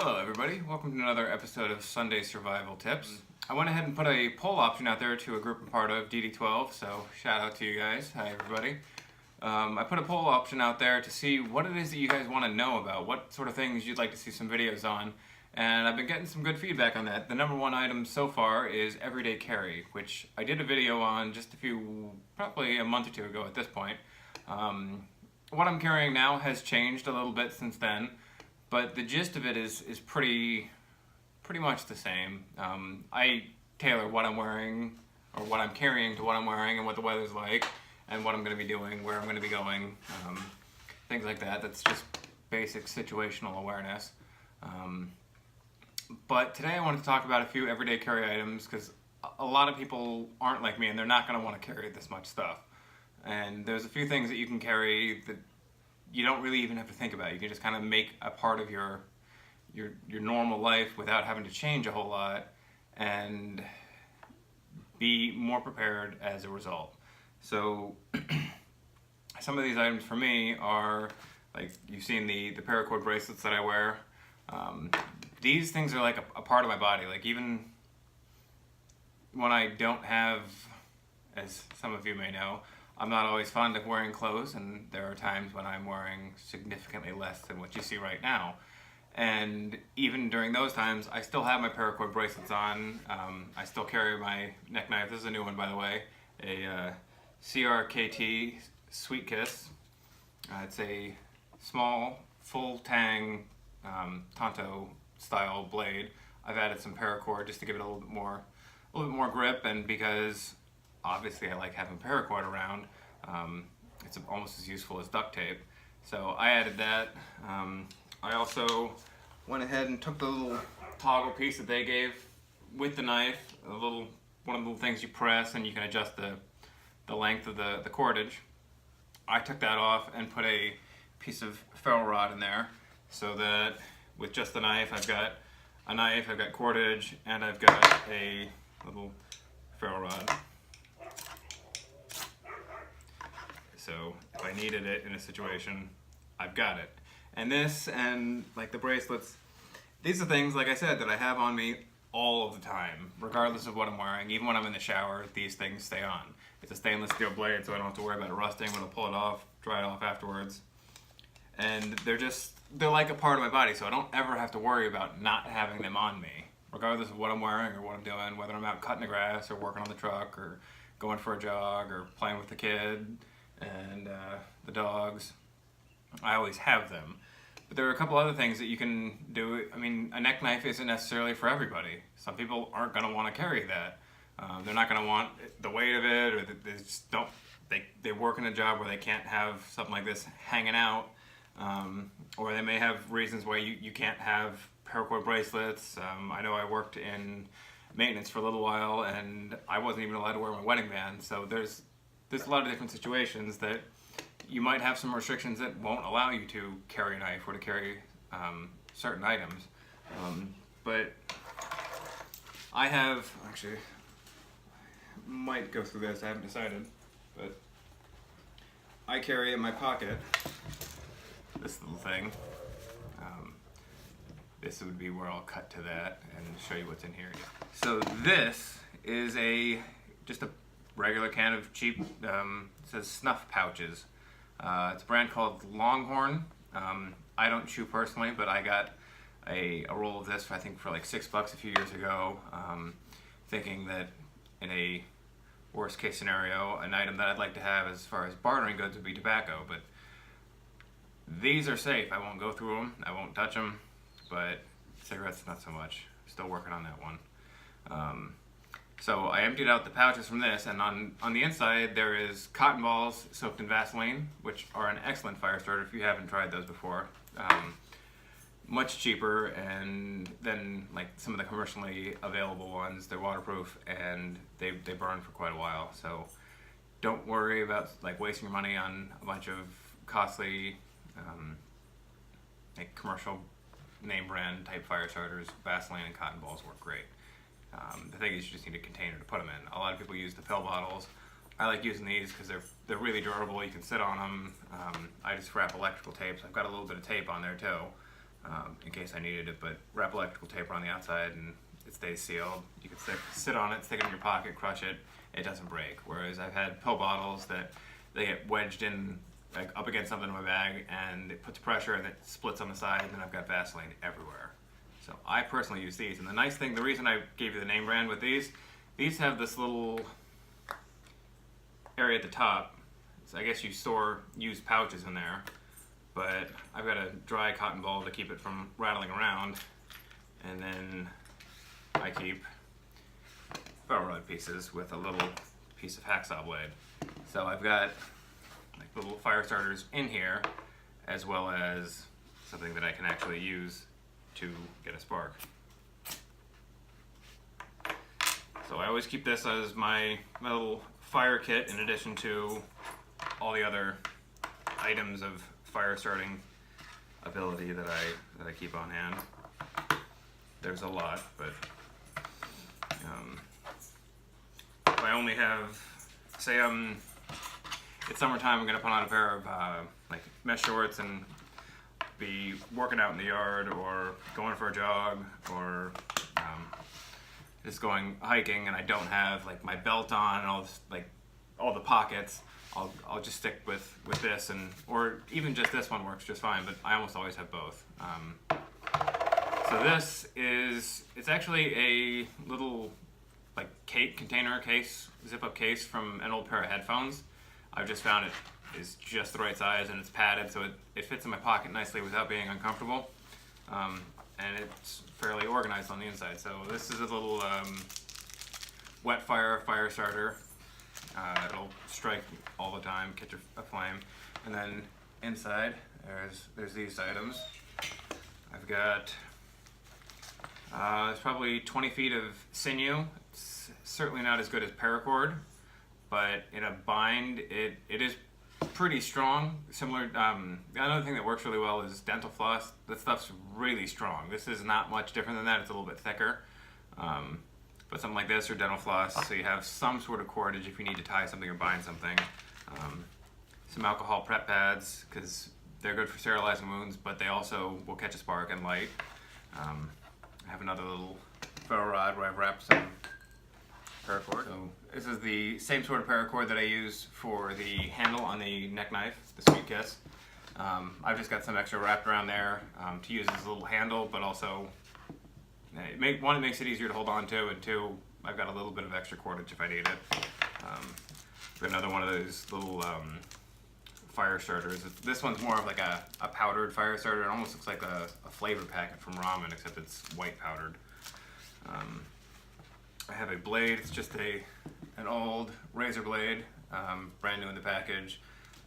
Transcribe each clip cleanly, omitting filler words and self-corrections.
Hello everybody, welcome to another episode of Sunday Survival Tips. I went ahead and put a poll option out there to a group I'm part of, DD12, so shout out to you guys. Hi everybody. I put a poll option out there to see what it is that you guys want to know about, what sort of things you'd like to see some videos on, and I've been getting some good feedback on that. The number one item so far is everyday carry, which I did a video on just probably a month or two ago at this point. What I'm carrying now has changed a little bit since then, but the gist of it is pretty much the same. I tailor what I'm wearing, or what I'm carrying to what I'm wearing and what the weather's like, and what I'm going to be doing, where I'm going to be going, things like that. That's just basic situational awareness. But today I wanted to talk about a few everyday carry items, because a lot of people aren't like me and they're not going to want to carry this much stuff. And there's a few things that you can carry that you don't really even have to think about. You can just kind of make a part of your normal life without having to change a whole lot and be more prepared as a result. So some of these items for me are, like you've seen the Paracord bracelets that I wear. These things are like a part of my body. Like even when I don't have, as some of you may know, I'm not always fond of wearing clothes, and there are times when I'm wearing significantly less than what you see right now. And even during those times, I still have my Paracord bracelets on. I still carry my neck knife. This is a new one, by the way, a CRKT Sweet Kiss. It's a small, full tang Tanto style blade. I've added some Paracord just to give it a little bit more grip, and because obviously I like having Paracord around. It's almost as useful as duct tape. So I added that. I also went ahead and took the little toggle piece that they gave with the knife, one of the little things you press and you can adjust the length of the cordage. I took that off and put a piece of ferro rod in there, so that with just the knife, I've got a knife, I've got cordage, and I've got a little ferro rod. So if I needed it in a situation, I've got it. And this, and like the bracelets, these are things, like I said, that I have on me all of the time, regardless of what I'm wearing. Even when I'm in the shower, these things stay on. It's a stainless steel blade, so I don't have to worry about it rusting. I'm gonna pull it off, dry it off afterwards. And they're like a part of my body, so I don't ever have to worry about not having them on me, regardless of what I'm wearing or what I'm doing, whether I'm out cutting the grass or working on the truck or going for a jog or playing with the kid and the dogs. I always have them. But there are a couple other things that you can do. I mean, a neck knife isn't necessarily for everybody. Some people aren't going to want to carry that. They're not going to want the weight of it, or they just don't. They work in a job where they can't have something like this hanging out, or they may have reasons why you can't have Paracord bracelets. I know I worked in maintenance for a little while, and I wasn't even allowed to wear my wedding band. So there's a lot of different situations that you might have some restrictions that won't allow you to carry a knife or to carry certain items. But I have, actually, might go through this, I haven't decided, but I carry in my pocket this little thing. This would be where I'll cut to that and show you what's in here. So this is just a regular can of cheap, it says snuff pouches. It's a brand called Longhorn. I don't chew personally, but I got a roll of this, I think for like $6 a few years ago, thinking that in a worst case scenario, an item that I'd like to have as far as bartering goods would be tobacco, but these are safe. I won't go through them, I won't touch them, but cigarettes not so much. Still working on that one. So I emptied out the pouches from this, and on the inside there is cotton balls soaked in Vaseline, which are an excellent fire starter if you haven't tried those before. Much cheaper than like some of the commercially available ones. They're waterproof and they burn for quite a while. So don't worry about like wasting your money on a bunch of costly like commercial name brand type fire starters. Vaseline and cotton balls work great. The thing is, you just need a container to put them in. A lot of people use the pill bottles. I like using these because they're really durable. You can sit on them. I just wrap electrical tape, so I've got a little bit of tape on there too. in case I needed it, but wrap electrical tape around the outside and it stays sealed. You can sit on it, stick it in your pocket, crush it, it doesn't break. Whereas I've had pill bottles that they get wedged in like up against something in my bag and it puts pressure and it splits on the side and then I've got Vaseline everywhere. So I personally use these, and the nice thing, the reason I gave you the name brand with these have this little area at the top. So I guess you store used pouches in there, but I've got a dry cotton ball to keep it from rattling around, and then I keep ferro rod pieces with a little piece of hacksaw blade. So I've got like little fire starters in here, as well as something that I can actually use to get a spark. So I always keep this as my little fire kit, in addition to all the other items of fire starting ability that I keep on hand. There's a lot, but if I only have, say it's summertime, I'm gonna put on a pair of like mesh shorts and be working out in the yard or going for a jog or just going hiking, and I don't have like my belt on and all this, like all the pockets. I'll just stick with this, and or even just this one works just fine, but I almost always have both. So this is, it's actually a little like container case, zip up case from an old pair of headphones. I've just found it is just the right size, and it's padded so it fits in my pocket nicely without being uncomfortable. And it's fairly organized on the inside. So this is a little wet fire starter. It'll strike all the time, catch a flame. And then inside there's these items. I've got it's probably 20 feet of sinew. It's certainly not as good as Paracord, but in a bind it is pretty strong. Similar. Another thing that works really well is dental floss. That stuff's really strong. This is not much different than that. It's a little bit thicker. But something like this or dental floss, so you have some sort of cordage if you need to tie something or bind something. Some alcohol prep pads, because they're good for sterilizing wounds, but they also will catch a spark and light. I have another little ferro rod where I've wrapped some paracord. So this is the same sort of paracord that I use for the handle on the neck knife, the Sweet Kiss. I've just got some extra wrapped around there to use as a little handle, but also one, it makes it easier to hold on to, and two, I've got a little bit of extra cordage if I need it. I've got another one of those little fire starters. This one's more of like a powdered fire starter. It almost looks like a flavor packet from ramen, except it's white powdered. I have a blade. It's just an old razor blade, brand new in the package,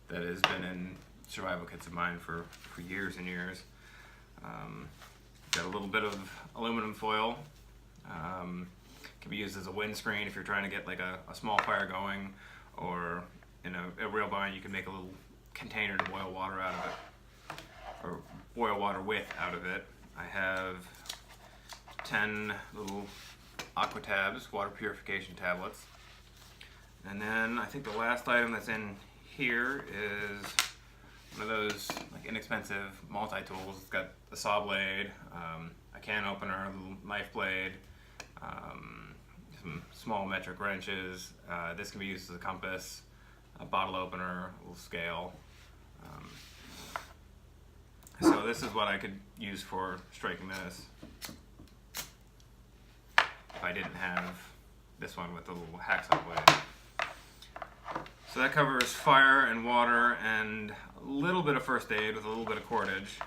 that has been in survival kits of mine for years and years. Got a little bit of aluminum foil. Can be used as a windscreen if you're trying to get like a small fire going, or in a real bind you can make a little container to boil water out of it, or boil water with out of it. I have 10 little aqua tabs, water purification tablets. And then I think the last item that's in here is one of those like inexpensive multi-tools. It's got a saw blade, a can opener, a little knife blade, some small metric wrenches. This can be used as a compass, a bottle opener, a little scale. So this is what I could use for striking this if I didn't have this one with the little hacksaw blade. So that covers fire and water and a little bit of first aid with a little bit of cordage.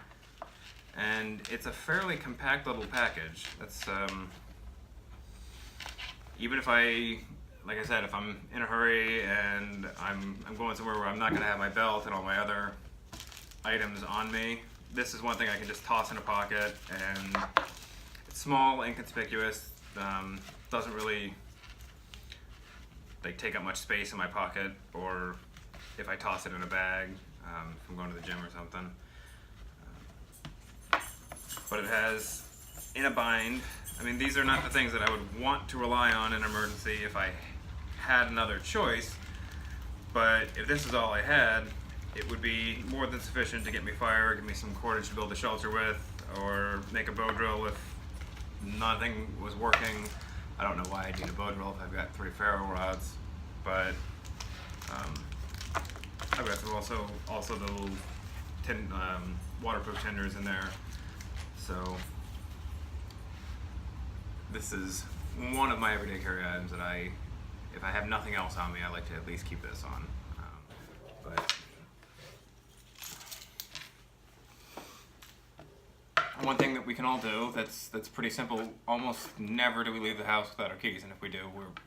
And it's a fairly compact little package. That's even if like I said, if I'm in a hurry and I'm going somewhere where I'm not going to have my belt and all my other items on me, this is one thing I can just toss in a pocket, and it's small, inconspicuous, doesn't really like take up much space in my pocket, or if I toss it in a bag if I'm going to the gym or something. But it has, in a bind, I mean, these are not the things that I would want to rely on in an emergency if I had another choice, but if this is all I had, it would be more than sufficient to get me fire, give me some cordage to build a shelter with, or make a bow drill if nothing was working. I don't know why I need a bow drill if I've got 3 ferro rods, but I've got also the little waterproof tenders in there. So this is one of my everyday carry items that if I have nothing else on me, I like to at least keep this on. But one thing that we can all do that's pretty simple, almost never do we leave the house without our keys, and if we do,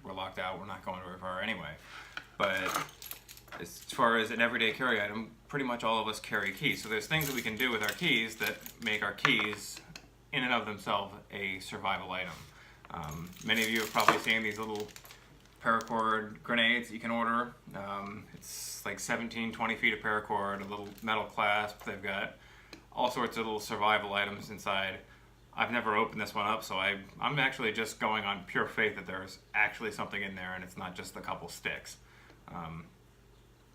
we're locked out, we're not going very far anyway. But as far as an everyday carry item, pretty much all of us carry keys. So there's things that we can do with our keys that make our keys, in and of themselves, a survival item. Many of you have probably seen these little paracord grenades that you can order. It's like 17, 20 feet of paracord, a little metal clasp. They've got all sorts of little survival items inside. I've never opened this one up, so I'm actually just going on pure faith that there's actually something in there and it's not just a couple sticks.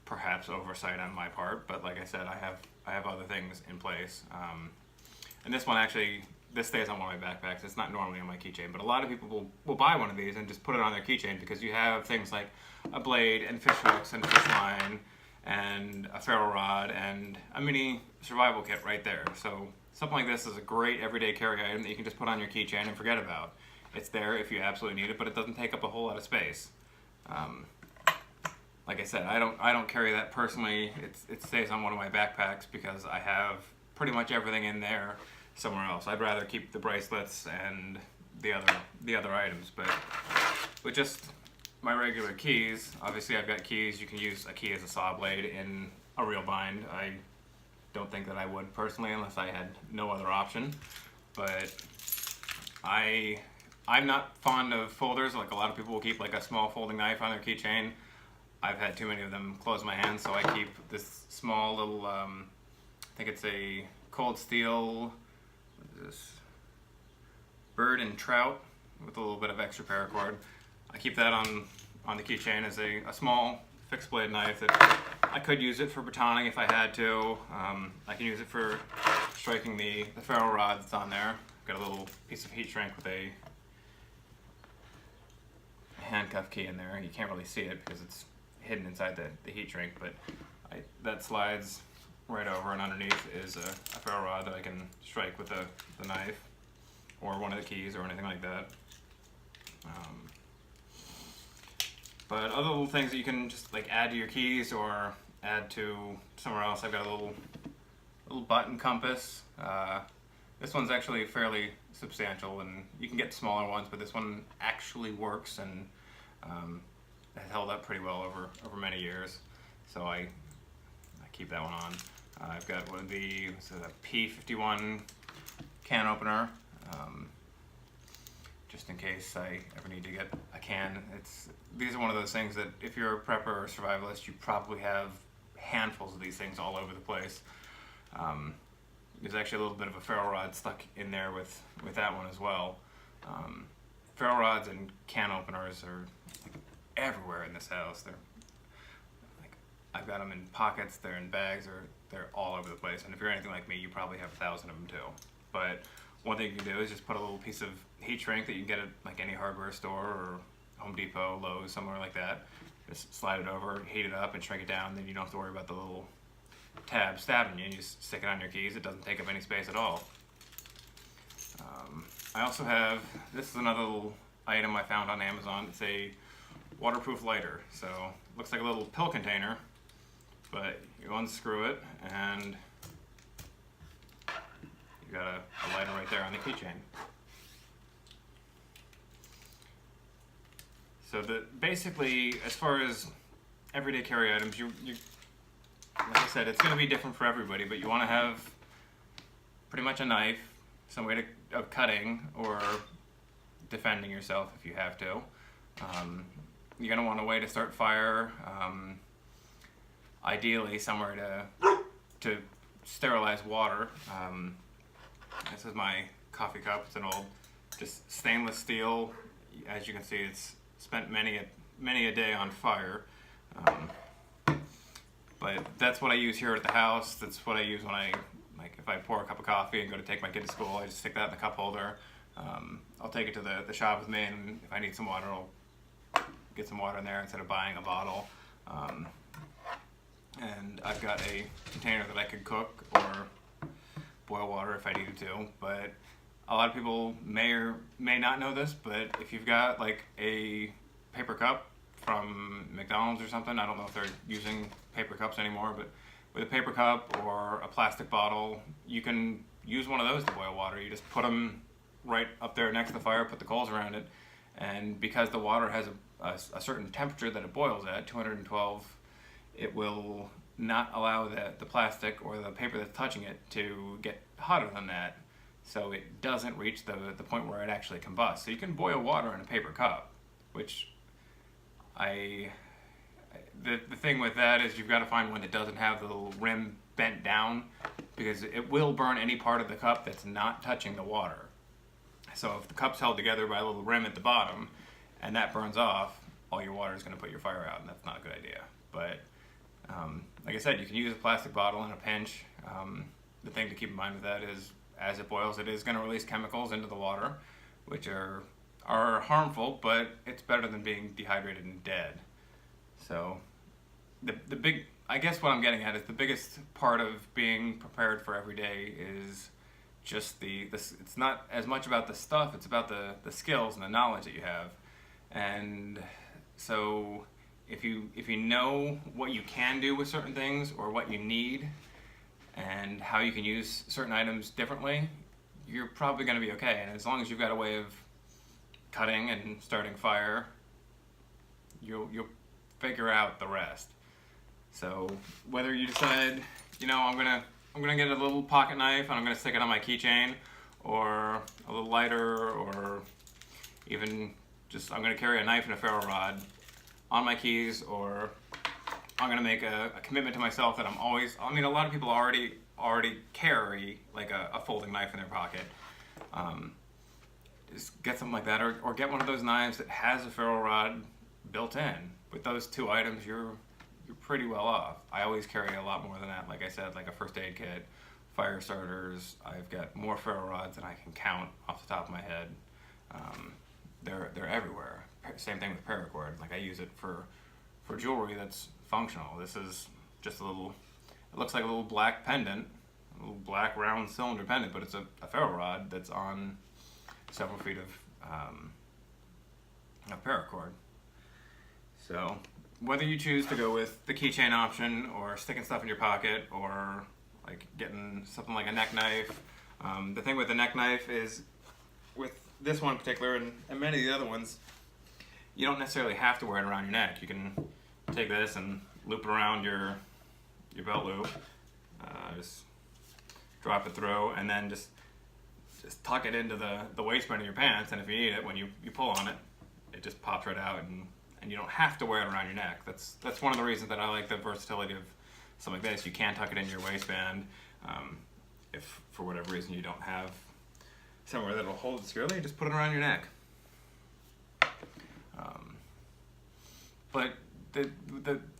Perhaps oversight on my part, but like I said, I have other things in place. And this one actually, this stays on one of my backpacks. It's not normally on my keychain, but a lot of people will buy one of these and just put it on their keychain because you have things like a blade and fish hooks and fish line and a ferro rod and a mini survival kit right there. So something like this is a great everyday carry item that you can just put on your keychain and forget about. It's there if you absolutely need it, but it doesn't take up a whole lot of space. Like I said, I don't carry that personally. It stays on one of my backpacks because I have pretty much everything in there somewhere else. I'd rather keep the bracelets and the other items, but with just my regular keys, obviously I've got keys. You can use a key as a saw blade in a real bind. I don't think that I would personally unless I had no other option, but I'm not fond of folders. Like a lot of people will keep like a small folding knife on their keychain. I've had too many of them close my hands, so I keep this small little, I think it's a cold steel, what is this? Bird and Trout with a little bit of extra paracord. I keep that on the keychain as a small fixed blade knife that I could use it for batoning if I had to. I can use it for striking the ferro rod that's on there. Got a little piece of heat shrink with a handcuff key in there, and you can't really see it because it's hidden inside the heat shrink, but that slides right over, and underneath is a ferro rod that I can strike with the knife or one of the keys or anything like that. But other little things that you can just like add to your keys or add to somewhere else. I've got a little button compass. This one's actually fairly substantial, and you can get smaller ones, but this one actually works and has held up pretty well over many years. So I keep that one on. I've got one of the P51 can opener. Just in case I ever need to get a can. These are one of those things that if you're a prepper or survivalist, you probably have handfuls of these things all over the place. There's actually a little bit of a ferro rod stuck in there with that one as well. Ferro rods and can openers are like everywhere in this house. I've got them in pockets, they're in bags, or they're all over the place. And if you're anything like me, you probably have 1,000 of them too. But one thing you can do is just put a little piece of heat shrink that you can get at like any hardware store or Home Depot, Lowe's, somewhere like that. Just slide it over, heat it up, and shrink it down. Then you don't have to worry about the little tab stabbing you. You just stick it on your keys. It doesn't take up any space at all. I also have, this is another little item I found on Amazon. It's a waterproof lighter. So it looks like a little pill container, but you unscrew it and you got a lighter right there on the keychain. So basically, as far as everyday carry items, you like I said, it's going to be different for everybody, but you want to have pretty much a knife, some way of cutting or defending yourself if you have to. You're going to want a way to start fire, ideally somewhere to sterilize water. This is my coffee cup. It's an old, just stainless steel. As you can see, it's spent many a day on fire. But that's what I use here at the house. That's what I use when if I pour a cup of coffee and go to take my kid to school, I just stick that in the cup holder. I'll take it to the shop with me, and if I need some water, I'll get some water in there instead of buying a bottle. And I've got a container that I could cook or boil water if I needed to, but a lot of people may or may not know this, but if you've got like a paper cup from McDonald's or something, I don't know if they're using paper cups anymore, but with a paper cup or a plastic bottle, you can use one of those to boil water. You just put them right up there next to the fire, put the coals around it, and because the water has a certain temperature that it boils at, 212, it will not allow the plastic or the paper that's touching it to get hotter than that, so it doesn't reach the point where it actually combusts. So you can boil water in a paper cup, which the thing with that is you've got to find one that doesn't have the little rim bent down, because it will burn any part of the cup that's not touching the water. So if the cup's held together by a little rim at the bottom and that burns off, all your water is going to put your fire out, and that's not a good idea. But like I said, you can use a plastic bottle in a pinch. The thing to keep in mind with that is, as it boils, it is going to release chemicals into the water, which are harmful, but it's better than being dehydrated and dead. So the big, I guess what I'm getting at is the biggest part of being prepared for every day is just it's not as much about the stuff, it's about the skills and the knowledge that you have. And so if you know what you can do with certain things or what you need and how you can use certain items differently, you're probably going to be okay. And as long as you've got a way of cutting and starting fire, you'll figure out the rest. So whether you decide, I'm gonna get a little pocket knife and I'm gonna stick it on my keychain, or a little lighter, or even just I'm gonna carry a knife and a ferro rod on my keys, or I'm gonna make a commitment to myself that I'm always, a lot of people already carry like a folding knife in their pocket. Just get something like that, or get one of those knives that has a ferro rod built in. With those two items, you're pretty well off. I always carry a lot more than that. Like I said, like a first aid kit, Firestarters. I've got more ferro rods than I can count off the top of my head. They're everywhere. Same thing with Paracord. Like I use it for jewelry that's functional. This is just it looks like a little black pendant, a little black round cylinder pendant, but it's a ferro rod that's on several feet of paracord. So whether you choose to go with the keychain option, or sticking stuff in your pocket, or like getting something like a neck knife, the thing with the neck knife is, with this one in particular and many of the other ones, you don't necessarily have to wear it around your neck. You can take this and loop it around your belt loop, just drop it through, and then just tuck it into the waistband of your pants, and if you need it, when you pull on it, it just pops right out, and you don't have to wear it around your neck. That's one of the reasons that I like the versatility of something like this. You can tuck it into your waistband. If for whatever reason you don't have somewhere that'll hold it securely, just put it around your neck. But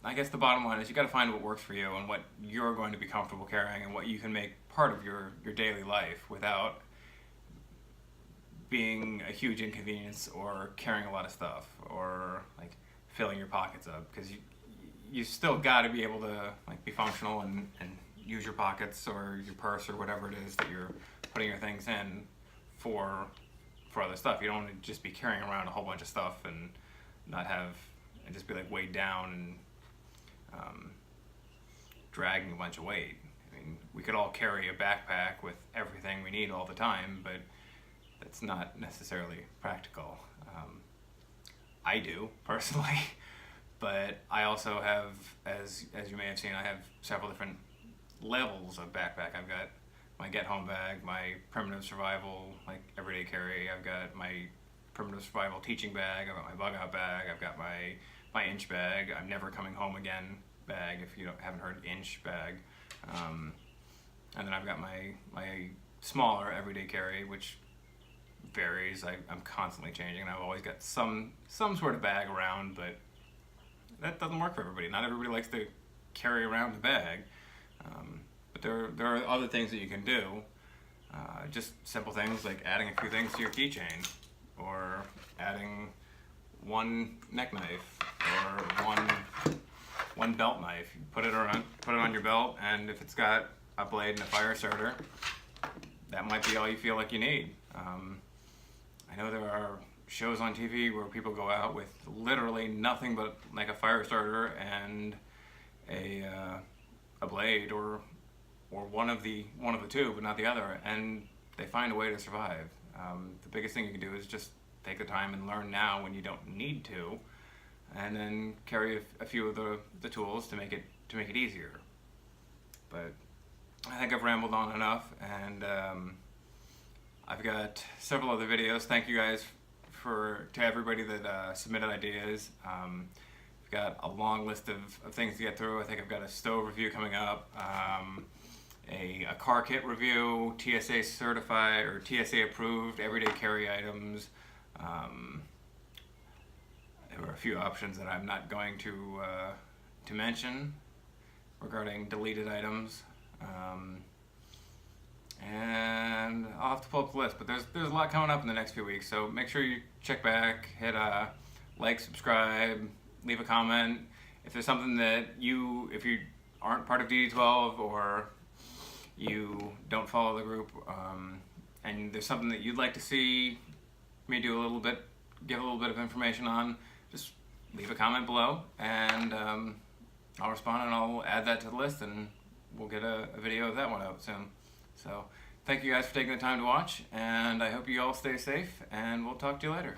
I guess the bottom line is you got to find what works for you and what you're going to be comfortable carrying and what you can make part of your daily life without being a huge inconvenience or carrying a lot of stuff or like filling your pockets up, because you still got to be able to like be functional and use your pockets or your purse or whatever it is that you're putting your things in for other stuff. You don't want to just be carrying around a whole bunch of stuff and not have, and just be like weighed down and dragging a bunch of weight. I mean, we could all carry a backpack with everything we need all the time, but that's not necessarily practical. I do personally, but I also have, as you may have seen, I have several different levels of backpack. I've got my get home bag, my primitive survival, like everyday carry. I've got my primitive survival teaching bag. I've got my bug out bag. I've got my inch bag. I'm never coming home again bag, if you haven't heard inch bag. And then I've got my smaller everyday carry, which varies. I'm constantly changing, and I've always got some sort of bag around, but that doesn't work for everybody. Not everybody likes to carry around the bag. But but there are other things that you can do. Just simple things like adding a few things to your keychain, or adding one neck knife or one belt knife. You put it on your belt, and if it's got a blade and a fire starter, that might be all you feel like you need. I know there are shows on TV where people go out with literally nothing but like a fire starter and a blade, or one of the two, but not the other, and they find a way to survive. The biggest thing you can do is just take the time and learn now when you don't need to, and then carry a few of the tools to make it easier. But I think I've rambled on enough, and I've got several other videos. Thank you guys to everybody that submitted ideas. I've got a long list of things to get through. I think I've got a stove review coming up, a car kit review, TSA certified or TSA approved everyday carry items. There were a few options that I'm not going to mention regarding deleted items. And I'll have to pull up the list, but there's a lot coming up in the next few weeks, so make sure you check back, hit like, subscribe, leave a comment. If there's something that if you aren't part of DD12 or you don't follow the group, and there's something that you'd like to see me do give a little bit of information on, just leave a comment below, and I'll respond and I'll add that to the list, and we'll get a video of that one out soon. So thank you guys for taking the time to watch, and I hope you all stay safe, and we'll talk to you later.